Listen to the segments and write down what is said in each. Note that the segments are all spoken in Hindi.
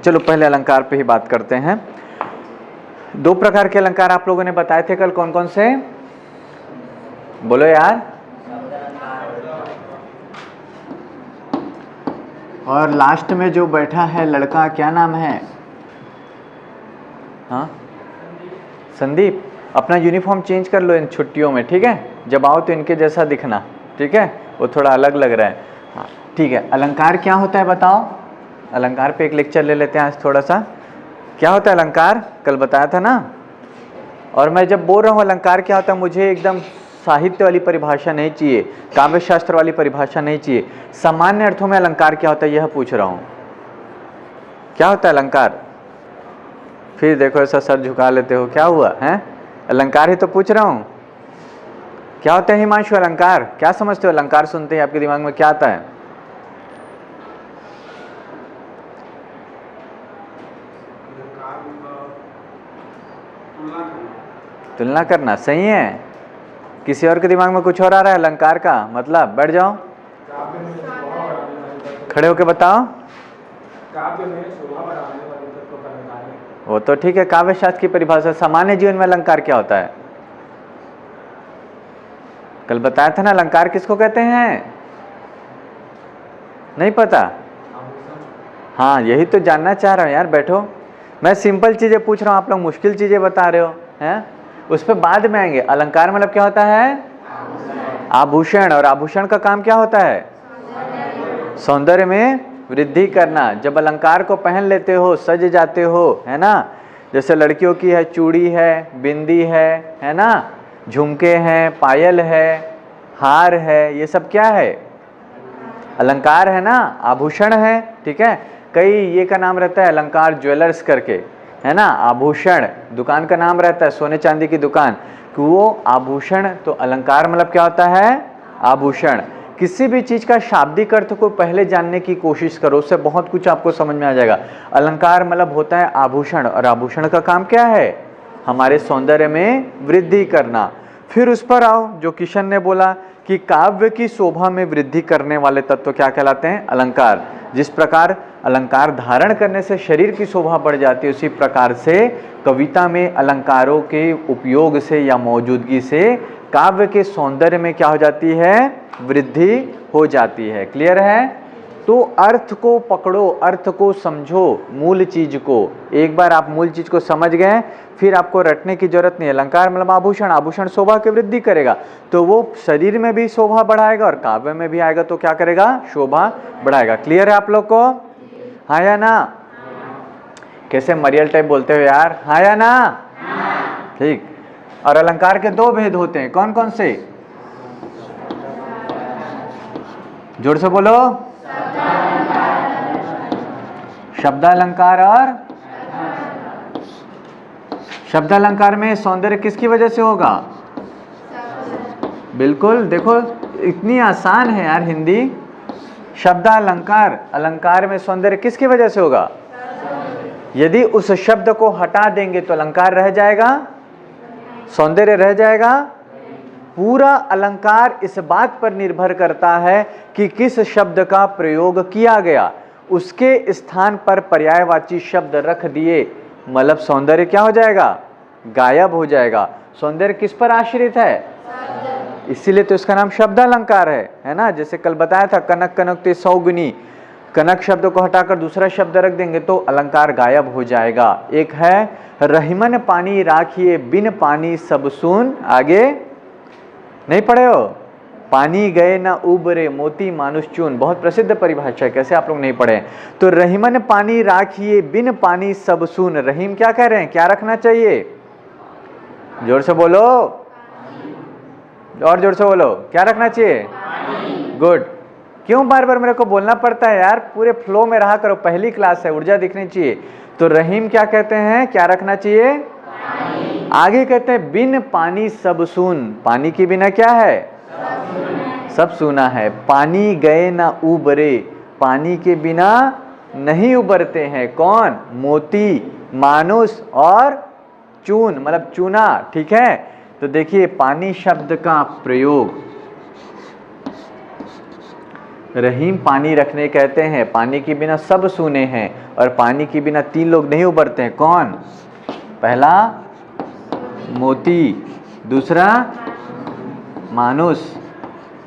चलो पहले अलंकार पे ही बात करते हैं। दो प्रकार के अलंकार आप लोगों ने बताए थे कल, कौन कौन से? बोलो यार। और लास्ट में जो बैठा है लड़का, क्या नाम है? हाँ, संदीप। अपना यूनिफॉर्म चेंज कर लो इन छुट्टियों में, ठीक है? जब आओ तो इनके जैसा दिखना, ठीक है? वो थोड़ा अलग लग रहा है। हाँ ठीक है। अलंकार क्या होता है बताओ? अलंकार पे एक लेक्चर ले लेते हैं आज थोड़ा सा। क्या होता है अलंकार? कल बताया था ना। और मैं जब बोल रहा हूँ अलंकार क्या होता है, मुझे एकदम साहित्य वाली परिभाषा नहीं चाहिए, काव्य शास्त्र वाली परिभाषा नहीं चाहिए। सामान्य अर्थों में अलंकार क्या होता है यह पूछ रहा हूँ। क्या होता है अलंकार? फिर देखो ऐसा सर झुका लेते हो, क्या हुआ है? अलंकार ही तो पूछ रहा हूँ। क्या होता है हिमांशु अलंकार? क्या समझते हो अलंकार सुनते ही आपके दिमाग में क्या आता है? तुलना करना। सही है। किसी और के दिमाग में कुछ और आ रहा है अलंकार का मतलब? बैठ जाओ, खड़े होके बताओ। वो तो ठीक है, काव्य शास्त्र की परिभाषा। सामान्य जीवन में अलंकार क्या होता है? कल बताया था ना अलंकार किसको कहते हैं? नहीं पता? हाँ यही तो जानना चाह रहा हूँ यार। बैठो, मैं सिंपल चीजें पूछ रहा हूँ, आप लोग मुश्किल चीजें बता रहे हो हैं। उस पर बाद में आएंगे। अलंकार मतलब क्या होता है? आभूषण। और आभूषण का काम क्या होता है? सौंदर्य में वृद्धि करना। जब अलंकार को पहन लेते हो, सज जाते हो, है ना? जैसे लड़कियों की है चूड़ी है, बिंदी है ना? झुमके हैं, पायल है, हार है, ये सब क्या है? अलंकार है ना, आभूषण है। ठीक है। कई ये का नाम रहता है अलंकार ज्वेलर्स करके, है ना? आभूषण दुकान का नाम रहता है, सोने चांदी की दुकान, कि वो आभूषण। तो अलंकार मतलब क्या होता है? आभूषण। किसी भी चीज का शाब्दिक अर्थ को पहले जानने की कोशिश करो, उससे बहुत कुछ आपको समझ में आ जाएगा। अलंकार मतलब होता है आभूषण, और आभूषण का काम क्या है? हमारे सौंदर्य में वृद्धि करना। फिर उस पर आओ जो किशन ने बोला कि काव्य की शोभा में वृद्धि करने वाले तत्व क्या कहलाते हैं? अलंकार। जिस प्रकार अलंकार धारण करने से शरीर की शोभा बढ़ जाती है, उसी प्रकार से कविता में अलंकारों के उपयोग से या मौजूदगी से काव्य के सौंदर्य में क्या हो जाती है? वृद्धि हो जाती है। क्लियर है? तो अर्थ को पकड़ो, अर्थ को समझो, मूल चीज को। एक बार आप मूल चीज को समझ गए फिर आपको रटने की जरूरत नहीं है। अलंकार मतलब आभूषण। आभूषण शोभा की वृद्धि करेगा, तो वो शरीर में भी शोभा बढ़ाएगा और काव्य में भी आएगा तो क्या करेगा? शोभा बढ़ाएगा। क्लियर है आप लोग को? हाँ या ना? कैसे मरियल टाइप बोलते हो यार? हाँ या ना? ठीक। और अलंकार के दो भेद होते हैं, कौन कौन से? जोर से बोलो। शब्दालंकार और शब्दालंकार में सौंदर्य किसकी वजह से होगा? बिल्कुल। देखो इतनी आसान है यार हिंदी। शब्दालंकार, अलंकार में सौंदर्य किसकी वजह से होगा? यदि उस शब्द को हटा देंगे तो अलंकार रह जाएगा, सौंदर्य रह जाएगा। पूरा अलंकार इस बात पर निर्भर करता है कि किस शब्द का प्रयोग किया गया, उसके स्थान पर पर्यायवाची शब्द रख दिए, मतलब सौंदर्य क्या हो जाएगा? गायब हो जाएगा। सौंदर्य किस पर आश्रित है? इसीलिए तो इसका नाम शब्दालंकार है ना? जैसे कल बताया था कनक कनक ते सौगुनी, कनक शब्द को हटाकर दूसरा शब्द रख देंगे तो अलंकार गायब हो जाएगा। एक है रहीमन पानी राखिए बिन पानी सब सून, आगे नहीं पढ़े हो? पानी गए ना उबरे मोती मानुष चून, बहुत प्रसिद्ध परिभाषा है, कैसे आप लोग नहीं पढ़े? तो रहीमन पानी राखिए बिन पानी सब सून। रहीम क्या कह रहे हैं? क्या रखना चाहिए? जोर से बोलो, और जोर से बोलो। क्या रखना चाहिए? गुड। क्यों बार बार मेरे को बोलना पड़ता है यार? पूरे फ्लो में रहा करो, पहली क्लास है, ऊर्जा दिखनी चाहिए। तो रहीम क्या कहते हैं? क्या रखना चाहिए? आगे कहते हैं बिन पानी सब सून। पानी के बिना क्या है? सब सूना है। पानी गए ना उबरे, पानी के बिना नहीं उबरते हैं कौन? मोती, मानुष और चून, मतलब चूना। ठीक है। तो देखिए पानी शब्द का प्रयोग, रहीम पानी रखने कहते हैं। पानी के बिना सब सूने हैं और पानी के बिना 3 लोग नहीं उभरते हैं। कौन? पहला मोती, दूसरा मानुस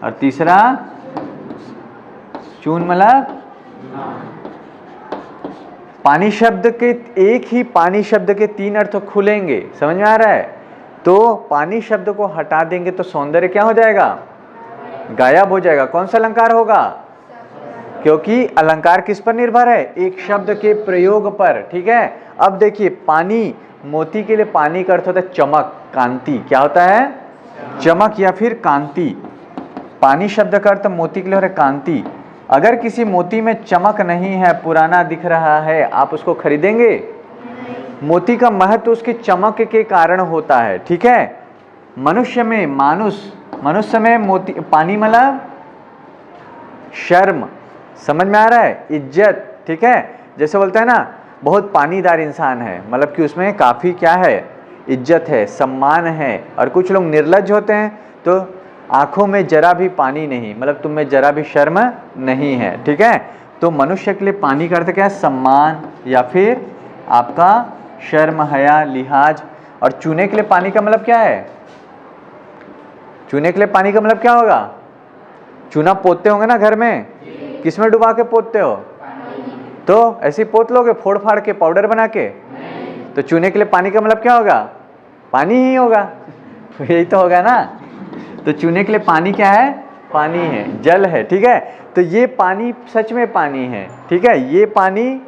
और तीसरा चून। मतलब पानी शब्द के एक ही पानी शब्द के 3 अर्थ खुलेंगे। समझ में आ रहा है? तो पानी शब्द को हटा देंगे तो सौंदर्य क्या हो जाएगा? गायब हो जाएगा। कौन सा अलंकार होगा? क्योंकि अलंकार किस पर निर्भर है? एक शब्द के प्रयोग पर। ठीक है। अब देखिए, पानी, मोती के लिए पानी का अर्थ होता है चमक, कांति। क्या होता है? चमक या फिर कांति। पानी शब्द का अर्थ मोती के लिए हो रहा है कांति। अगर किसी मोती में चमक नहीं है, पुराना दिख रहा है, आप उसको खरीदेंगे? मोती का महत्व उसकी चमक के कारण होता है। ठीक है। मनुष्य में मनुष्य में मोती, पानी मतलब शर्म। समझ में आ रहा है? इज्जत। ठीक है। जैसे बोलते हैं ना, बहुत पानीदार इंसान है, मतलब कि उसमें काफ़ी क्या है? इज्जत है, सम्मान है। और कुछ लोग निर्लज्ज होते हैं, तो आंखों में जरा भी पानी नहीं, मतलब तुम में जरा भी शर्म नहीं है। ठीक है। तो मनुष्य के लिए पानी का अर्थ क्या है? सम्मान या फिर आपका शर्म, हया, लिहाज। और चूने के लिए पानी का मतलब क्या है? चूने के लिए पानी का मतलब क्या होगा? चूना पोतते होंगे ना घर में, किस में डुबा के पोतते हो? तो ऐसे ही पोत लोगे फोड़ फाड़ के, पाउडर बना के? तो चूने के लिए पानी का मतलब क्या होगा? पानी ही होगा। यही तो होगा ना। तो चूने के लिए पानी क्या है? पानी है, जल है। ठीक है। तो ये पानी सच में पानी है। ठीक है। ये पानी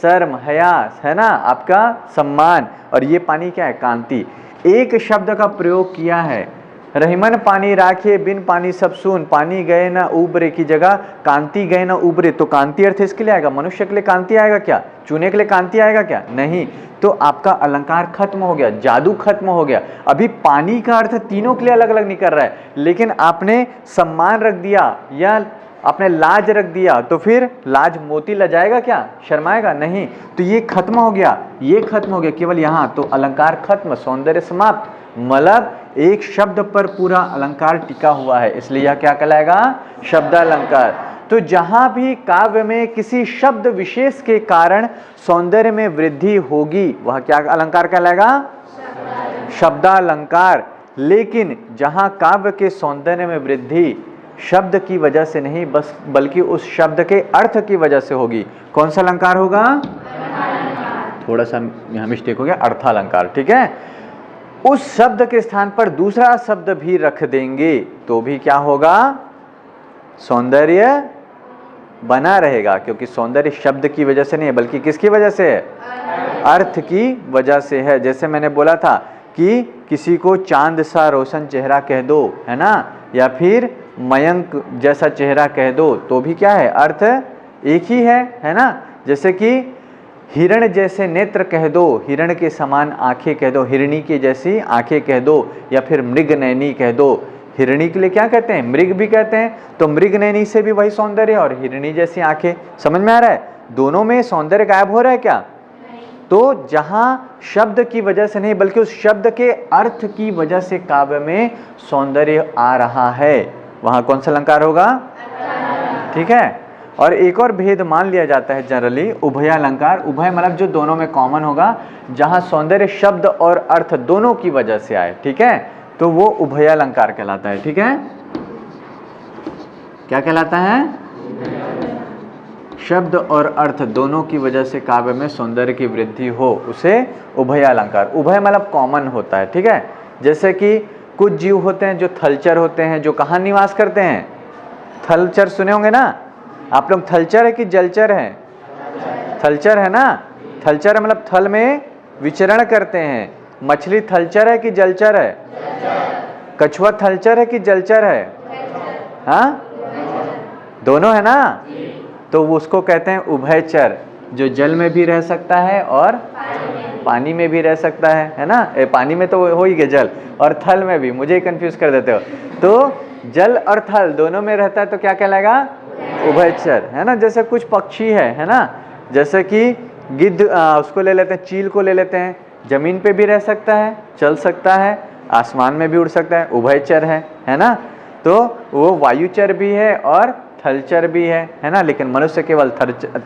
शर्म, हया है ना, आपका सम्मान। और ये पानी क्या है? कांति। एक शब्द का प्रयोग किया है, रहीमन पानी राखे बिन पानी सब सून, पानी गए ना उबरे की जगह कांति गए ना उबरे। तो कांति अर्थ इसके लिए आएगा। मनुष्य के लिए कांति आएगा क्या? चूने के लिए कांति आएगा क्या? नहीं। तो आपका अलंकार खत्म हो गया, जादू खत्म हो गया। अभी पानी का अर्थ तीनों के लिए अलग अलग निकल रहा है, लेकिन आपने सम्मान रख दिया या आपने लाज रख दिया, तो फिर लाज मोती लजाएगा क्या? शर्माएगा नहीं। तो ये खत्म हो गया, ये खत्म हो गया, केवल यहाँ। तो अलंकार खत्म, सौंदर्य समाप्त। मतलब एक शब्द पर पूरा अलंकार टिका हुआ है, इसलिए यह क्या कहलाएगा? शब्द अलंकार। तो जहां भी काव्य में किसी शब्द विशेष के कारण सौंदर्य में वृद्धि होगी, वह क्या अलंकार कहलाएगा? शब्दालंकार। लेकिन जहां काव्य के सौंदर्य में वृद्धि शब्द की वजह से नहीं, बस बल्कि उस शब्द के अर्थ की वजह से होगी, कौन सा अलंकार होगा? थोड़ा सा यहाँ मिस्टेक हो गया, अर्थालंकार। ठीक है। उस शब्द के स्थान पर दूसरा शब्द भी रख देंगे तो भी क्या होगा? सौंदर्य बना रहेगा, क्योंकि सौंदर्य शब्द की वजह से नहीं है, बल्कि किसकी वजह से है? अर्थ की वजह से है। जैसे मैंने बोला था कि किसी को चांद सा रोशन चेहरा कह दो, है ना, या फिर मयंक जैसा चेहरा कह दो, तो भी क्या है? अर्थ एक ही है ना। जैसे कि हिरण जैसे नेत्र कह दो, हिरण के समान आंखें कह दो, हिरणी की जैसी आंखें कह दो, या फिर मृग नैनी कह दो। हिरणी के लिए क्या कहते हैं? मृग भी कहते हैं। तो मृग नैनी से भी वही सौंदर्य और हिरणी जैसी आंखें। समझ में आ रहा है? दोनों में सौंदर्य गायब हो रहा है क्या? तो जहां शब्द की वजह से नहीं, बल्कि उस शब्द के अर्थ की वजह से काव्य में सौंदर्य आ रहा है, वहां कौन सा अलंकार होगा? ठीक है। और एक और भेद मान लिया जाता है जनरली, उभयालंकार। उभय मतलब जो दोनों में कॉमन होगा, जहां सौंदर्य शब्द और अर्थ दोनों की वजह से आए। ठीक है। तो वो उभयालंकार कहलाता है। ठीक है। क्या कहलाता है? शब्द और अर्थ दोनों की वजह से काव्य में सौंदर्य की वृद्धि हो, उसे उभयालंकार। उभय मतलब कॉमन होता है। ठीक है। जैसे कि कुछ जीव होते हैं जो थलचर होते हैं, जो कहाँ निवास करते हैं? थलचर सुने होंगे ना आप लोग। थलचर है कि जलचर है? थलचर है ना। थलचर मतलब थल में विचरण करते हैं। मछली थलचर है कि जलचर है? कछुआ थलचर है कि जलचर है? हाँ, दोनों है ना। तो उसको कहते हैं उभयचर, जो जल में भी रह सकता है और पानी में भी रह सकता है ना। पानी में तो हो ही गया जल, और थल में भी, मुझे कंफ्यूज कर देते हो। तो जल और थल दोनों में रहता है तो क्या कहलाएगा? उभयचर, है ना। जैसे कुछ पक्षी है ना, जैसे कि गिद्ध, उसको ले लेते हैं, चील को ले लेते हैं, जमीन पे भी रह सकता है, चल सकता है, आसमान में भी उड़ सकता है, उभयचर है ना। तो वो वायुचर भी है और थलचर भी है ना, लेकिन मनुष्य केवल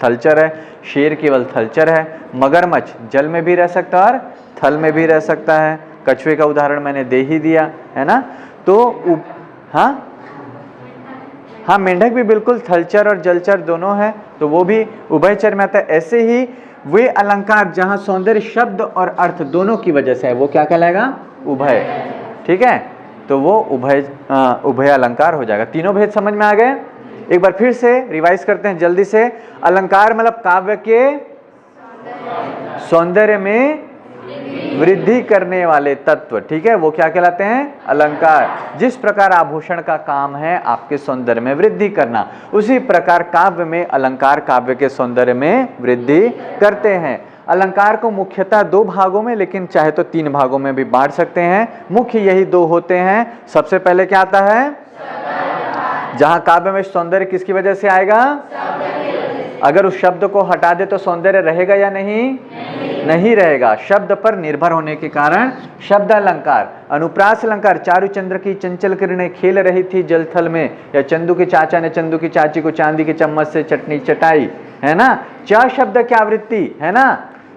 थलचर है, शेर केवल थलचर है, मगरमच्छ जल में भी रह सकता है और थल में भी रह सकता है। कछुए का उदाहरण मैंने दे ही दिया है ना। तो हाँ मेंढक भी बिल्कुल थलचर और जलचर दोनों है, तो वो भी उभयचर में आता है। ऐसे ही वे अलंकार जहां सौंदर्य शब्द और अर्थ दोनों की वजह से है, वो क्या कहलाएगा? उभय। ठीक है, तो वो उभय अलंकार हो जाएगा। तीनों भेद समझ में आ गए? एक बार फिर से रिवाइज करते हैं जल्दी से। अलंकार मतलब काव्य के सौंदर्य में वृद्धि करने वाले तत्व। ठीक है, वो क्या कहलाते हैं? अलंकार। जिस प्रकार आभूषण का काम है आपके सौंदर्य में वृद्धि करना, उसी प्रकार काव्य में अलंकार काव्य के सौंदर्य में वृद्धि करते हैं। अलंकार को मुख्यतः 2 भागों में, लेकिन चाहे तो 3 भागों में भी बांट सकते हैं। मुख्य यही 2 होते हैं। सबसे पहले क्या आता है? जहां काव्य में सौंदर्य किसकी वजह से आएगा? अगर उस शब्द को हटा दे तो सौंदर्य रहेगा या नहीं? नहीं रहेगा। शब्द पर निर्भर होने के कारण शब्द अलंकार। अनुप्रास अलंकार, चारु चंद्र की चंचल किरणें खेल रही थी जलथल में, या चंदू के चाचा ने चंदू की चाची को चांदी के चम्मच से चटनी चटाई, है ना। च शब्द की आवृत्ति है ना,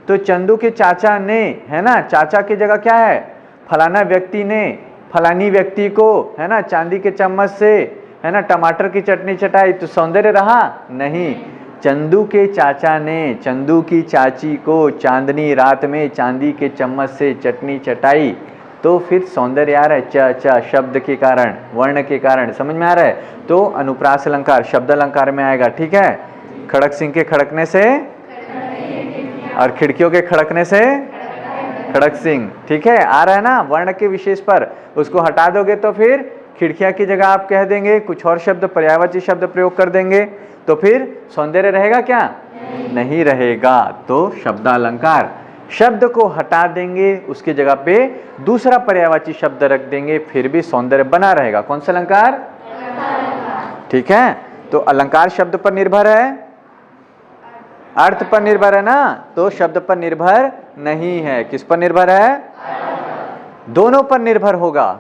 तो चंदू के चाचा ने, है ना, चाचा की जगह क्या है? फलाना व्यक्ति ने फलानी व्यक्ति को, है ना, चांदी के चम्मच से, है ना, टमाटर की चटनी चटाई, तो सौंदर्य रहा नहीं। चंदू के चाचा ने चंदू की चाची को चांदनी रात में चांदी के चम्मच से चटनी चटाई, तो फिर सौंदर्य आ रहा है च शब्द के कारण, वर्ण के कारण। समझ में आ रहा है? तो अनुप्रास अलंकार शब्द अलंकार में आएगा। ठीक है, खड़क सिंह के खड़कने से और खिड़कियों के खड़कने से खड़क सिंह। ठीक है, आ रहा है ना वर्ण के विशेष पर। उसको हटा दोगे तो फिर खिड़कियां की जगह आप कह देंगे कुछ और शब्द, पर्यायवाची शब्द प्रयोग कर देंगे, तो फिर सौंदर्य रहेगा क्या? नहीं रहेगा। तो शब्द अलंकार, शब्द को हटा देंगे, उसकी जगह पे दूसरा पर्यायवाची शब्द रख देंगे, फिर भी सौंदर्य बना रहेगा। कौन सा अलंकार? ठीक है, तो अलंकार शब्द पर निर्भर है, अर्थ पर निर्भर है ना, तो शब्द पर निर्भर नहीं है। किस पर निर्भर है? दोनों पर निर्भर होगा,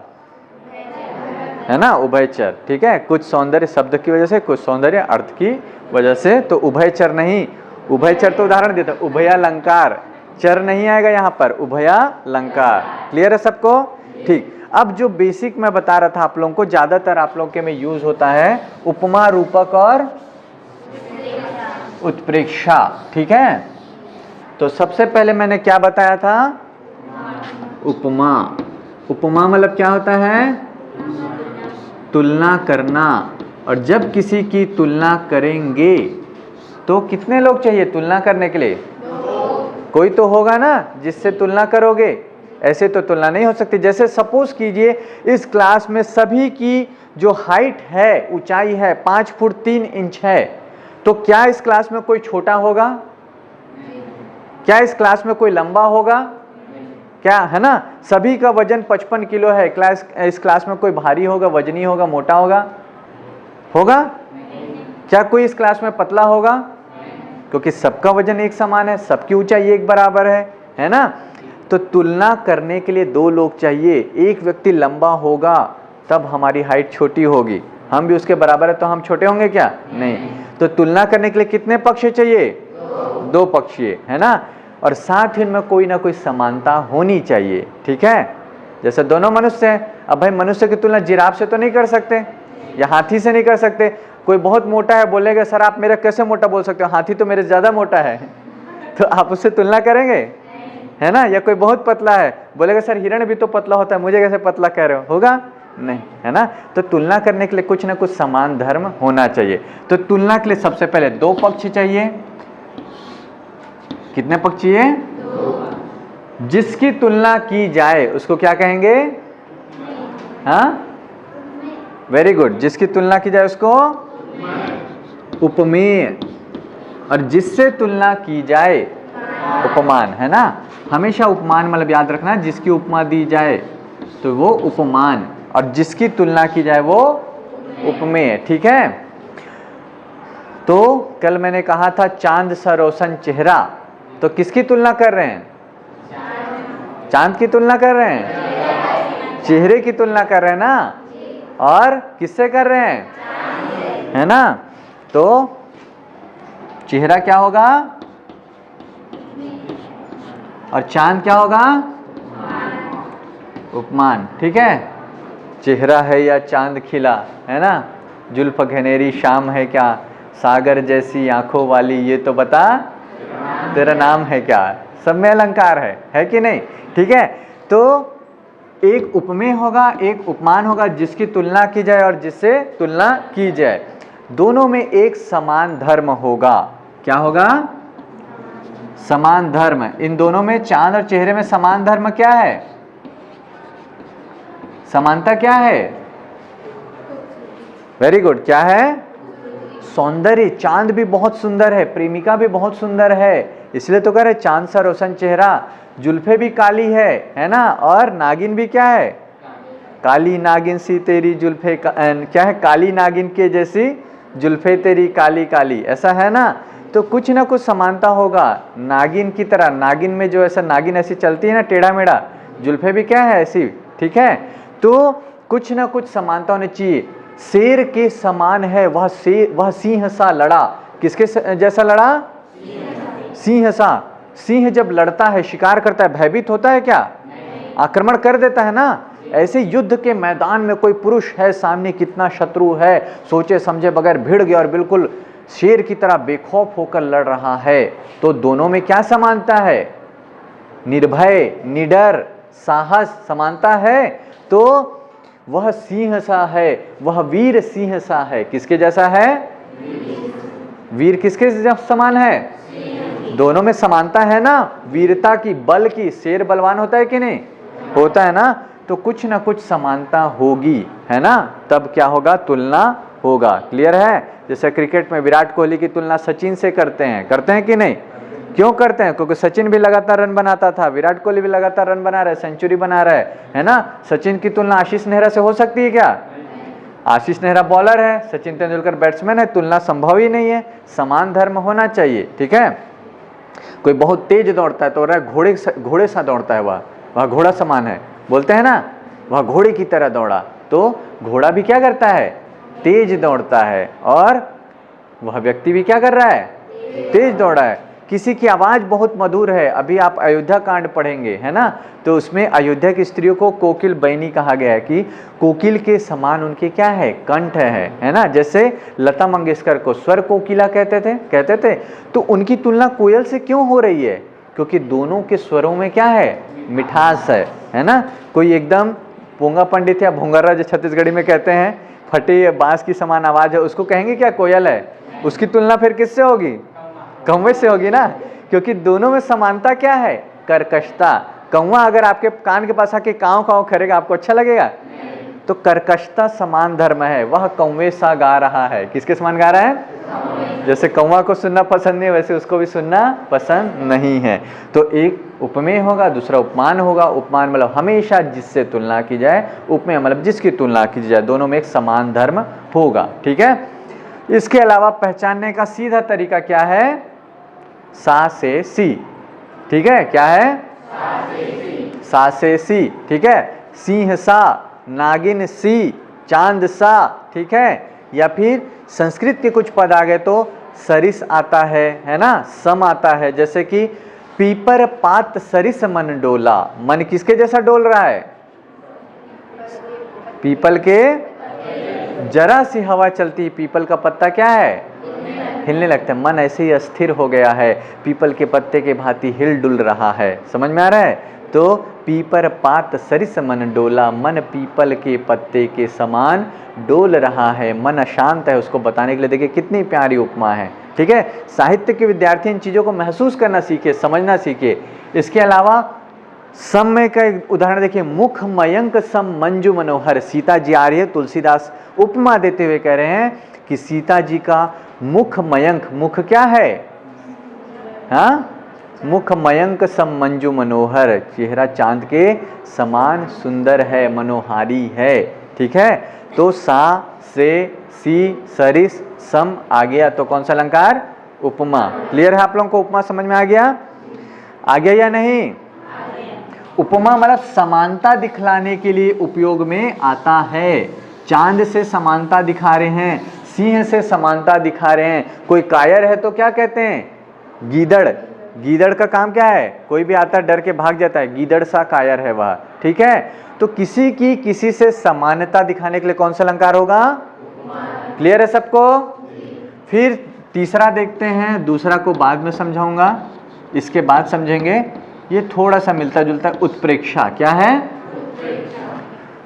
है ना, उभयचर। ठीक है, कुछ सौंदर्य शब्द की वजह से, कुछ सौंदर्य अर्थ की वजह से, तो उभयचर नहीं। उभयचर तो उदाहरण देता है, उभयालंकार, चर नहीं आएगा यहाँ पर, उभयालंकार। क्लियर है सबको? ठीक। अब जो बेसिक मैं बता रहा था आप लोगों को, ज्यादातर आप लोगों के में यूज होता है उपमा, रूपक और उत्प्रेक्षा। ठीक है, तो सबसे पहले मैंने क्या बताया था? उपमा। उपमा मतलब क्या होता है? तुलना करना। और जब किसी की तुलना करेंगे तो कितने लोग चाहिए तुलना करने के लिए? कोई तो होगा ना जिससे तुलना करोगे, ऐसे तो तुलना नहीं हो सकती। जैसे सपोज कीजिए इस क्लास में सभी की जो हाइट है, ऊंचाई है 5 फुट 3 इंच है, तो क्या इस क्लास में कोई छोटा होगा? क्या इस क्लास में कोई लंबा होगा? क्या, है ना। सभी का वजन 55 किलो है, इस क्लास में कोई भारी होगा, वजनी होगा, मोटा होगा? होगा? क्या कोई इस क्लास में पतला होगा? क्योंकि सबका वजन एक समान है, सबकी ऊंचाई एक बराबर है ना। तो तुलना करने के लिए 2 लोग चाहिए। एक व्यक्ति लंबा होगा तब हमारी हाइट छोटी होगी, हम भी उसके बराबर है तो हम छोटे होंगे क्या? नहीं। तो तुलना करने के लिए कितने पक्ष चाहिए? 2 पक्ष, है ना। और साथ ही में कोई ना कोई समानता होनी चाहिए। ठीक है, जैसे दोनों मनुष्य हैं, अब भाई मनुष्य की तुलना जिराफ से तो नहीं कर सकते, या हाथी से नहीं कर सकते। कोई बहुत मोटा है, बोलेगा सर आप मेरा कैसे मोटा बोल सकते हो, हाथी तो मेरे ज्यादा मोटा है, तो आप उससे तुलना करेंगे, है ना। या कोई बहुत पतला है, बोलेगा सर हिरण भी तो पतला होता है, मुझे कैसे पतला कह रहे हो? होगा नहीं, है ना। तो तुलना करने के लिए कुछ ना कुछ समान धर्म होना चाहिए। तो तुलना के लिए सबसे पहले 2 पक्ष चाहिए। कितने पक्ष चाहिए? 2। जिसकी तुलना की जाए उसको क्या कहेंगे? हाँ, वेरी गुड। जिसकी तुलना की जाए उसको उपमेय, और जिससे तुलना की जाए उपमान, है ना। हमेशा उपमान मतलब याद रखना, जिसकी उपमा दी जाए तो वो उपमान, और जिसकी तुलना की जाए वो उपमेय। ठीक है, तो कल मैंने कहा था चांद सा रोशन चेहरा, तो किसकी तुलना कर रहे हैं? चांद की तुलना कर रहे हैं, चेहरे की तुलना कर रहे हैं ना। और किससे कर रहे हैं? है ना। तो चेहरा क्या होगा और चांद क्या होगा? उपमान। ठीक है, चेहरा है या चांद खिला, है ना, जुल्फ घनेरी शाम है क्या, सागर जैसी आंखों वाली, ये तो बता तेरा नाम है क्या। सब में अलंकार है कि नहीं? ठीक है, तो एक उपमेय होगा, एक उपमान होगा, जिसकी तुलना की जाए और जिससे तुलना की जाए, दोनों में एक समान धर्म होगा। क्या होगा? समान धर्म। इन दोनों में, चांद और चेहरे में समान धर्म क्या है? समानता क्या है? वेरी गुड, क्या है? सौंदर्य। चांद भी बहुत सुंदर है, प्रेमिका भी बहुत सुंदर है, इसलिए तो कह रहे चांद सा रोशन चेहरा, जुल्फे भी काली है ना, और नागिन भी क्या है? काली नागिन सी तेरी जुल्फे क्या है? काली नागिन के जैसी जुल्फे तेरी काली काली, ऐसा है ना। तो कुछ ना कुछ समानता होगा नागिन की तरह। नागिन में जो ऐसा नागिन ऐसी चलती है ना टेढ़ा मेढ़ा, जुल्फे भी क्या है? ऐसी। ठीक है, तो कुछ ना कुछ समानता होनी चाहिए। शेर के समान है वह, वह सिंह सा लड़ा। किसके जैसा लड़ा? सिंह सा। सिंह जब लड़ता है, शिकार करता है, भयभीत होता है क्या? आक्रमण कर देता है ना। ऐसे युद्ध के मैदान में कोई पुरुष है सामने, कितना शत्रु है, सोचे समझे बगैर भिड़ गया और बिल्कुल शेर की तरह बेखौफ होकर लड़ रहा है, तो दोनों में क्या समानता है? निर्भय, निडर, साहस समानता है। तो वह सिंह सा है, वह वीर सिंह सा है। किसके जैसा है? वीर किसके समान है? दोनों में समानता है ना, वीरता की, बल की। शेर बलवान होता है कि नहीं? होता है ना। तो कुछ ना कुछ समानता होगी, है ना, तब क्या होगा? तुलना होगा। क्लियर है? जैसे क्रिकेट में विराट कोहली की तुलना सचिन से करते हैं कि नहीं? क्यों करते हैं? क्योंकि सचिन भी लगातार रन बनाता था, विराट कोहली भी लगातार रन बना रहा है, सेंचुरी बना रहा है ना। सचिन की तुलना आशीष नेहरा से हो सकती है क्या? आशीष नेहरा बॉलर है, सचिन तेंदुलकर बैट्समैन है, तुलना संभव ही नहीं है। समान धर्म होना चाहिए। ठीक है, कोई बहुत तेज दौड़ता है तो घोड़े सा दौड़ता है, वह घोड़ा समान है, बोलते हैं ना, वह घोड़े की तरह दौड़ा। तो घोड़ा भी क्या करता है? तेज दौड़ता है, और वह व्यक्ति भी क्या कर रहा है? तेज दौड़ा है। किसी की आवाज बहुत मधुर है, अभी आप अयोध्या कांड पढ़ेंगे, है ना, तो उसमें अयोध्या की स्त्रियों को कोकिल बहनी कहा गया है कि कोकिल के समान उनके क्या है? कंठ है ना। जैसे लता मंगेशकर को स्वर कोकिला कहते थे, तो उनकी तुलना कोयल से क्यों हो रही है? क्योंकि दोनों के स्वरों में क्या है? मिठास है ना। कोई एकदम पोंगा पंडित या भोंगरा, जो छत्तीसगढ़ी में कहते हैं, फटे बांस की समान आवाज है, उसको कहेंगे क्या कोयल है? उसकी तुलना फिर किससे होगी? कौवे से होगी ना, क्योंकि दोनों में समानता क्या है? कर्कशता। कौवा अगर आपके कान के पास आके काव काव करेगा, आपको अच्छा लगेगा? तो कर्कशता समान धर्म है। वह कौवे सा गा रहा है। किसके समान गा रहा है? जैसे कौवा को सुनना पसंद नहीं, वैसे उसको भी सुनना पसंद नहीं है। तो एक उपमेय होगा, दूसरा उपमान होगा। उपमान मतलब हमेशा जिससे तुलना की जाए, उपमेय मतलब जिसकी तुलना की जाए, दोनों में एक समान धर्म होगा। ठीक है, इसके अलावा पहचानने का सीधा तरीका क्या है? सा से सी। ठीक है, क्या है? सा से सी। ठीक है, सिंह सा, नागिन सी, चांद सा। ठीक है, या फिर संस्कृत के कुछ पद आ गए तो सरिस आता है ना, सम आता है। जैसे कि पीपर पात सरिस मन डोला। मन किसके जैसा डोल रहा है? पीपल के, जरा सी हवा चलती, पीपल का पत्ता क्या है? हिलने लगता है। मन ऐसे ही अस्थिर हो गया है, पीपल के पत्ते के भांति हिल डुल रहा है। समझ में आ रहा है? तो पीपर पात सरिस मन डोला, मन पीपल के पत्ते के समान डोल रहा है, मन अशांत है। उसको बताने के लिए देखिए कितनी प्यारी उपमा है। ठीक है, साहित्य के विद्यार्थी इन चीज़ों को महसूस करना सीखे, समझना सीखे। इसके अलावा समय का एक उदाहरण देखिए, मुख मयंक सम मंजू मनोहर। सीता जी आ रही है, तुलसीदास उपमा देते हुए कह रहे हैं कि सीता जी का मुख मयंक, मुख क्या है? हाँ, मुख मयंक सम मंजू मनोहर, चेहरा चांद के समान सुंदर है, मनोहारी है। ठीक है, तो सा से सी सरिस सम आ गया, तो कौन सा अलंकार? उपमा। क्लियर है आप लोगों को? उपमा समझ में आ गया या नहीं? उपमा मतलब समानता दिखलाने के लिए उपयोग में आता है। चांद से समानता दिखा रहे हैं, सिंह से समानता दिखा रहे हैं। कोई कायर है तो क्या कहते हैं? गीदड़। गीदड़ का काम क्या है? कोई भी आता है डर के भाग जाता है, गीदड़ सा कायर है वह, ठीक है। तो किसी की किसी से समानता दिखाने के लिए कौन सा अलंकार होगा? क्लियर है सबको? फिर तीसरा देखते हैं, दूसरा को बाद में समझाऊंगा, इसके बाद समझेंगे। ये थोड़ा सा मिलता जुलता, उत्प्रेक्षा। क्या है?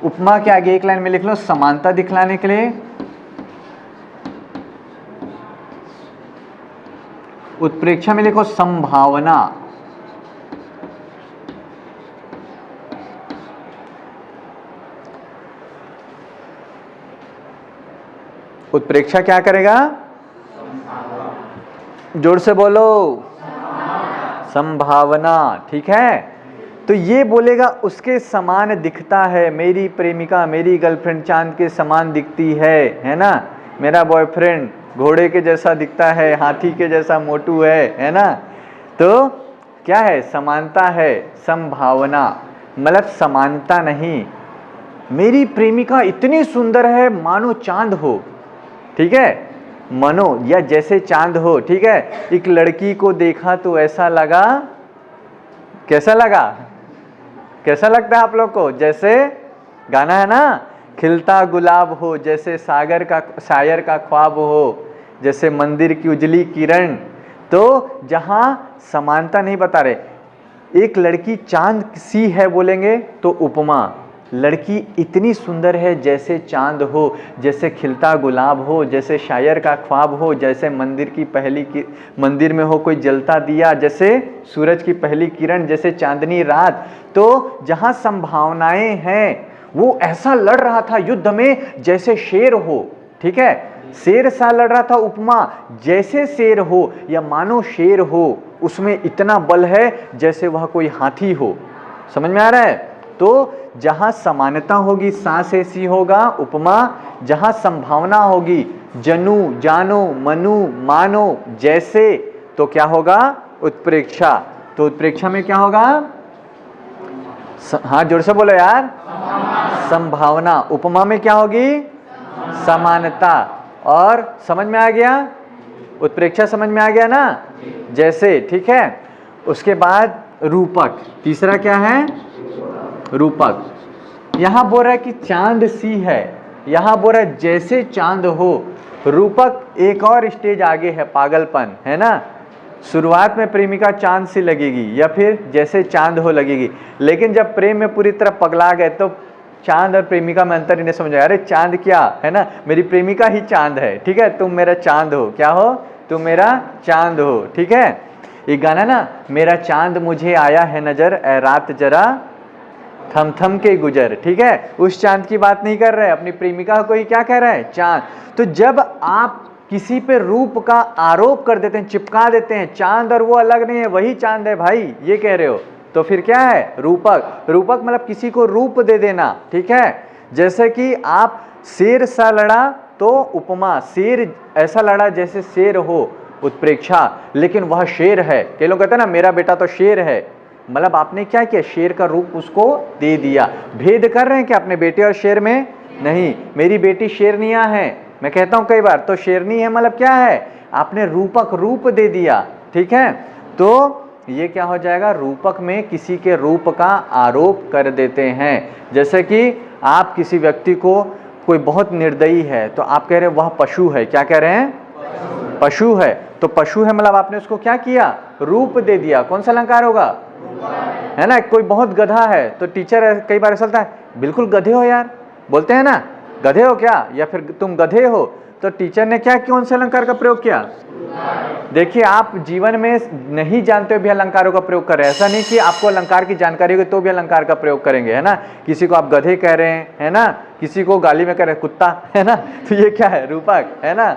उपमा के आगे एक लाइन में लिख लो, समानता दिखलाने के लिए। उत्प्रेक्षा में लिखो संभावना। उत्प्रेक्षा क्या करेगा? जोर से बोलो, संभावना, ठीक है। तो ये बोलेगा उसके समान दिखता है, मेरी प्रेमिका, मेरी गर्लफ्रेंड चांद के समान दिखती है ना। मेरा बॉयफ्रेंड घोड़े के जैसा दिखता है, हाथी के जैसा मोटू है ना। तो क्या है? समानता है, संभावना, मतलब समानता नहीं। मेरी प्रेमिका इतनी सुंदर है मानो चांद हो, ठीक है, मनो या जैसे चांद हो, ठीक है। एक लड़की को देखा तो ऐसा लगा, कैसा लगा? कैसा लगता है आप लोग को? जैसे गाना है ना, खिलता गुलाब हो, जैसे सागर का शायर का ख्वाब हो, जैसे मंदिर की उजली किरण। तो जहां समानता नहीं बता रहे, एक लड़की चांद सी है बोलेंगे तो उपमा, लड़की इतनी सुंदर है जैसे चांद हो, जैसे खिलता गुलाब हो, जैसे शायर का ख्वाब हो, जैसे मंदिर में हो कोई जलता दिया, जैसे सूरज की पहली किरण, जैसे चांदनी रात। तो जहां संभावनाएं हैं, वो ऐसा लड़ रहा था युद्ध में जैसे शेर हो, ठीक है, शेर सा लड़ रहा था। उपमा, जैसे शेर हो या मानो शेर हो, उसमें इतना बल है जैसे वह कोई हाथी हो। समझ में आ रहा है? तो जहां समानता होगी सा से सी होगा उपमा, जहां संभावना होगी जनु, जानो, मनु, मानो, जैसे, तो क्या होगा? उत्प्रेक्षा। तो उत्प्रेक्षा में क्या होगा? हाँ जोर से बोलो यार, संभावना। उपमा में क्या होगी? समानता। और समझ में आ गया? उत्प्रेक्षा समझ में आ गया ना? जैसे, ठीक है। उसके बाद रूपक, तीसरा क्या है? रूपक। यहां बोल रहा है कि चांद सी है, यहां बोल रहा है जैसे चांद हो। रूपक एक और स्टेज आगे है, पागलपन, है ना। शुरुआत में प्रेमिका चांद सी लगेगी या फिर जैसे चांद हो लगेगी, लेकिन जब प्रेम में पूरी तरह पगला गए तो चांद और प्रेमिका में अंतर ही नहीं समझ आया। अरे चांद क्या है ना, मेरी प्रेमिका ही चांद है, ठीक है, तुम मेरा चांद हो। क्या हो? तुम मेरा चांद हो, ठीक है। ये गाना ना, मेरा चांद मुझे आया है नजर, ए रात जरा थम थम के गुजर, ठीक है। उस चांद की बात नहीं कर रहे, अपनी प्रेमिका को ही क्या कह रहे हैं? चांद। तो जब आप किसी पे रूप का आरोप कर देते हैं, चिपका देते हैं, चांद और वो अलग नहीं है, वही चांद है भाई, ये कह रहे हो, तो फिर क्या है? रूपक। रूपक मतलब किसी को रूप दे देना, ठीक है। जैसे कि आप शेर सा लड़ा तो उपमा, शेर ऐसा लड़ा जैसे शेर हो, उत्प्रेक्षा, लेकिन वह शेर है। कई लोग कहते हैं ना, मेरा बेटा तो शेर है, मतलब आपने क्या किया? शेर का रूप उसको दे दिया। भेद कर रहे हैं क्या अपने बेटे और शेर में? नहीं, मेरी बेटी शेरनिया है, मैं कहता हूं कई बार, तो शेरनी है मतलब क्या है? आपने रूपक, रूप दे दिया, ठीक है। तो ये क्या हो जाएगा? रूपक में किसी के रूप का आरोप कर देते हैं। जैसे कि आप किसी व्यक्ति को, कोई बहुत निर्दयी है तो आप कह रहे हैं वह पशु है। क्या कह रहे हैं? पशु है। तो पशु है मतलब आपने उसको क्या किया? रूप दे दिया। कौन सा अलंकार होगा? है ना। कोई बहुत गधा है तो टीचर कई बार ऐसा होता है, बिल्कुल गधे हो यार, बोलते हैं ना, गधे हो क्या, या फिर तुम गधे हो, तो टीचर ने क्या, कौन से अलंकार का प्रयोग किया? देखिए, आप जीवन में नहीं जानते हुए भी अलंकारों का प्रयोग कर रहे हैं। ऐसा नहीं कि आपको अलंकार की जानकारी होगी तो भी अलंकार का प्रयोग करेंगे, है ना। किसी को आप गधे कह रहे हैं, है ना, किसी को गाली में कह रहे हैं कुत्ता, है ना, तो ये क्या है? रूपक, है ना।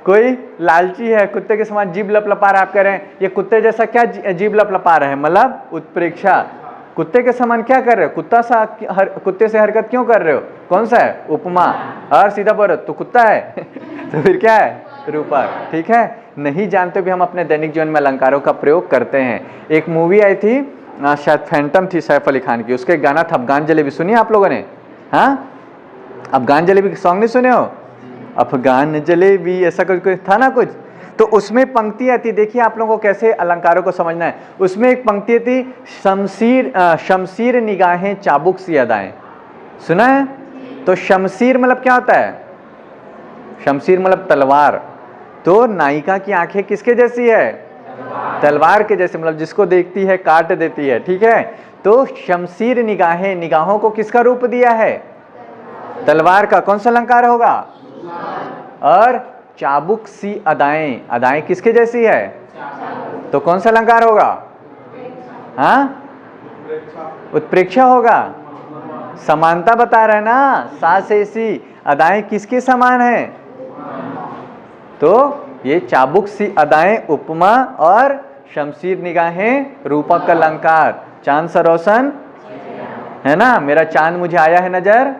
कोई लालची है, कुत्ते के समान जीभ लपलपा रहा है, आप कह रहे हैं ये कुत्ते जैसा क्या जीभ लपलपा रहे हैं, मतलब उत्प्रेक्षा। कुत्ते के समान क्या कर रहे हो? कुत्ते से हरकत क्यों कर रहे हो? कौन सा है? उपमा। और सीधा बोलो तो कुत्ता है तो फिर क्या है? रूपक, ठीक है। नहीं जानते भी हम अपने दैनिक जीवन में अलंकारों का प्रयोग करते हैं। एक मूवी आई थी, शायद फैंटम थी, सैफ अली खान की, उसके गाना था अफगान जलेबी, सुनिए आप लोगों ने? हाँ, अफगान जलेबी के सॉन्ग नहीं सुने हो? अफगान जलेबी, ऐसा कुछ कुछ था ना कुछ। तो उसमें पंक्ति आती, देखिए आप लोगों को कैसे अलंकारों को समझना है। उसमें एक पंक्ति थी, शमशीर निगाहें चाबुक सी अदाएं, सुना है? तो शमशीर मतलब क्या होता है? शमशीर मतलब तलवार। तो नायिका की आंखें किसके जैसी है? तलवार के जैसे, मतलब जिसको देखती है काट देती है, ठीक है। तो शमशीर निगाहें, निगाहों को किसका रूप दिया है? तलवार का। कौन सा अलंकार होगा? और चाबुक सी अदाएं, अदाएं किसके जैसी है? तो कौन सा अलंकार होगा? हाँ, उत्प्रेक्षा होगा। समानता बता रहे ना, सा से सी, अदाएं किसके समान है? तो ये चाबुक सी अदाएं उपमा और शमशीर निगाहें रूपक अलंकार। चांद सा रोशन है ना, मेरा चांद मुझे आया है नजर,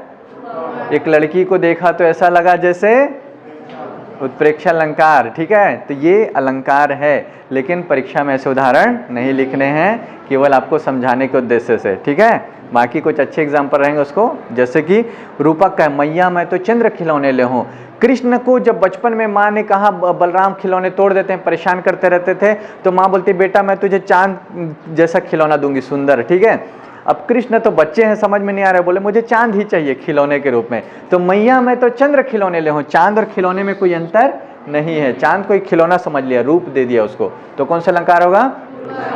एक लड़की को देखा तो ऐसा लगा जैसे, उत्प्रेक्षा अलंकार, ठीक है। तो ये अलंकार है, लेकिन परीक्षा में ऐसे उदाहरण नहीं लिखने हैं, केवल आपको समझाने के उद्देश्य से, ठीक है। बाकी कुछ अच्छे एग्जाम्पल रहेंगे उसको, जैसे कि रूपक का मैया मैं तो चंद्र खिलौने ले हूँ। कृष्ण को जब बचपन में माँ ने कहा बलराम खिलौने तोड़ देते हैं, परेशान करते रहते थे, तो माँ बोलती बेटा मैं तुझे चांद जैसा खिलौना दूंगी, सुंदर, ठीक है। अब कृष्ण तो बच्चे हैं, समझ में नहीं आ रहा है, बोले मुझे चांद ही चाहिए खिलौने के रूप में। तो मैया मैं तो चंद्र खिलौने ले हूँ, चांद और खिलौने में कोई अंतर नहीं है, चांद कोई खिलौना समझ लिया, रूप दे दिया उसको। तो कौन सा अलंकार होगा?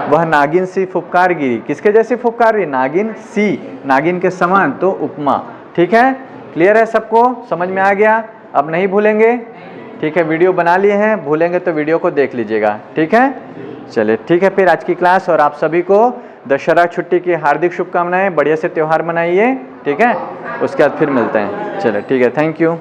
वह नागिन सी फुफकार गिरी, किसके जैसी फुफकार गिरी? नागिन सी, नागिन के समान, तो उपमा, ठीक है। क्लियर है सबको? समझ में आ गया? अब नहीं भूलेंगे, ठीक है। वीडियो बना लिए हैं, भूलेंगे तो वीडियो को देख लीजिएगा, ठीक है। चलिए ठीक है, फिर आज की क्लास, और आप सभी को दशहरा छुट्टी की हार्दिक शुभकामनाएं, बढ़िया से त्यौहार मनाइए, ठीक है। उसके बाद फिर मिलते हैं, चलिए ठीक है, थैंक यू।